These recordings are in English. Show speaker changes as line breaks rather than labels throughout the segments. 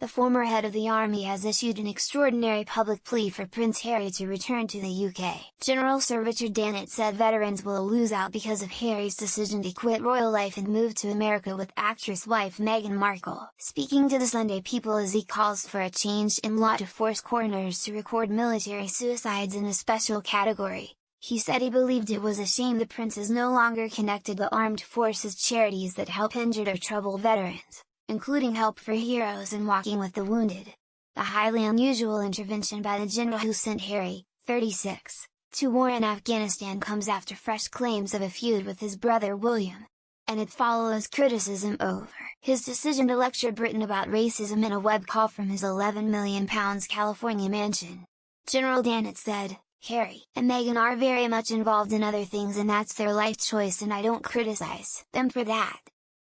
The former head of the army has issued an extraordinary public plea for Prince Harry to return to the UK. General Sir Richard Dannatt said veterans will lose out because of Harry's decision to quit royal life and move to America with actress wife Meghan Markle. Speaking to the Sunday People as he calls for a change in law to force coroners to record military suicides in a special category, he said he believed it was a shame the prince is no longer connected to armed forces charities that help injured or troubled veterans, including Help for Heroes and Walking with the Wounded. The highly unusual intervention by the general who sent Harry, 36, to war in Afghanistan comes after fresh claims of a feud with his brother William. And it follows criticism over his decision to lecture Britain about racism in a web call from his £11 million California mansion. General Dannatt said, "Harry and Meghan are very much involved in other things and that's their life choice and I don't criticize them for that.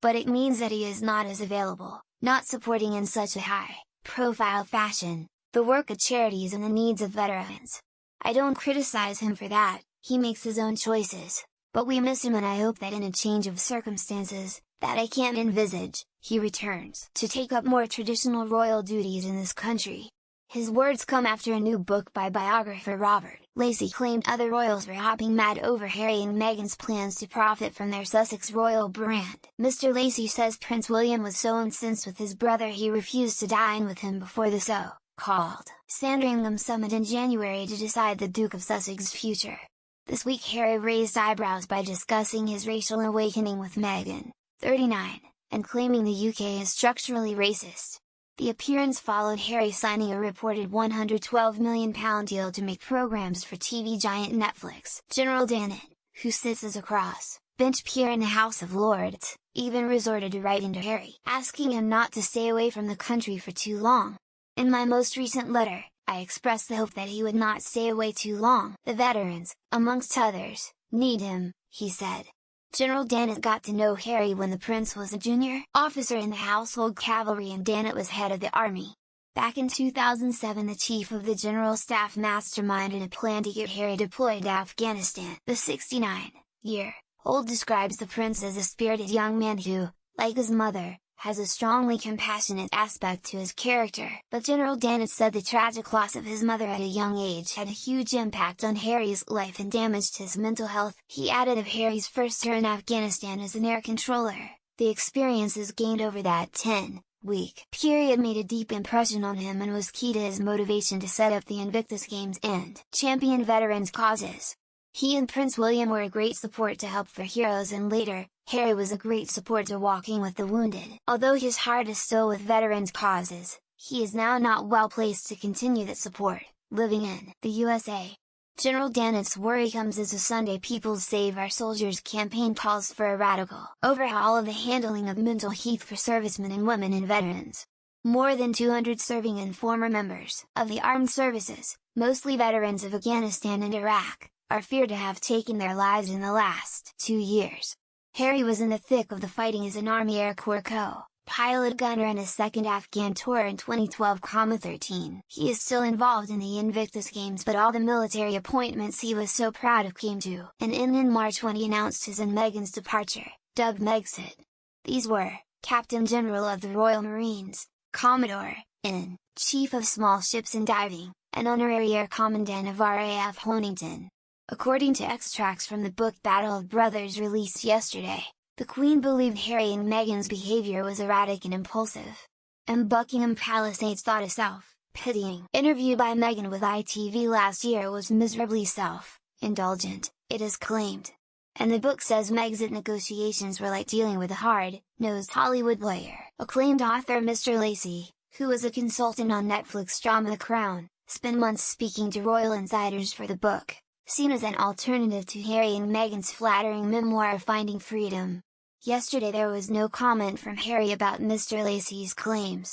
But it means that he is not as available, not supporting in such a high-profile fashion, the work of charities and the needs of veterans. I don't criticize him for that, he makes his own choices, but we miss him and I hope that in a change of circumstances, that I can't envisage, he returns to take up more traditional royal duties in this country." His words come after a new book by biographer Robert Lacey claimed other royals were hopping mad over Harry and Meghan's plans to profit from their Sussex royal brand. Mr. Lacey says Prince William was so incensed with his brother he refused to dine with him before the so-called Sandringham summit in January to decide the Duke of Sussex's future. This week Harry raised eyebrows by discussing his racial awakening with Meghan, 39, and claiming the UK is structurally racist. The appearance followed Harry signing a reported £112 million deal to make programs for TV giant Netflix. General Dannatt, who sits as a cross-bench peer in the House of Lords, even resorted to writing to Harry, asking him not to stay away from the country for too long. "In my most recent letter, I expressed the hope that he would not stay away too long. The veterans, amongst others, need him," he said. General Dannatt got to know Harry when the prince was a junior officer in the Household Cavalry and Dannatt was head of the army. Back in 2007 the chief of the General Staff masterminded a plan to get Harry deployed to Afghanistan. The 69-year-old describes the prince as a spirited young man who, like his mother, has a strongly compassionate aspect to his character. But General Dannatt said the tragic loss of his mother at a young age had a huge impact on Harry's life and damaged his mental health. He added of Harry's first tour in Afghanistan as an air controller, the experiences gained over that 10-week period made a deep impression on him and was key to his motivation to set up the Invictus Games and champion veterans' causes. He and Prince William were a great support to Help for Heroes and later, Harry was a great support to Walking with the Wounded. Although his heart is still with veterans' causes, he is now not well placed to continue that support, living in the USA. General Dannatt's worry comes as the Sunday People's Save Our Soldiers campaign calls for a radical overhaul of the handling of mental health for servicemen and women and veterans. More than 200 serving and former members of the armed services, mostly veterans of Afghanistan and Iraq, are feared to have taken their lives in the last 2 years. Harry was in the thick of the fighting as an Army Air Corps co-pilot gunner in his second Afghan tour in 2012-13. He is still involved in the Invictus Games but all the military appointments he was so proud of came to an end in March when he announced his and Meghan's departure, dubbed Megxit. These were, Captain General of the Royal Marines, Commodore, N, Chief of Small Ships and Diving, and Honorary Air Commandant of RAF Honington. According to extracts from the book Battle of Brothers released yesterday, the Queen believed Harry and Meghan's behavior was erratic and impulsive. And Buckingham Palace aides thought a self-pitying interview by Meghan with ITV last year was miserably self-indulgent, it is claimed. And the book says Megxit negotiations were like dealing with a hard-nosed Hollywood lawyer. Acclaimed author Mr. Lacey, who was a consultant on Netflix drama The Crown, spent months speaking to royal insiders for the book, seen as an alternative to Harry and Meghan's flattering memoir Finding Freedom. Yesterday there was no comment from Harry about Mr. Lacey's claims.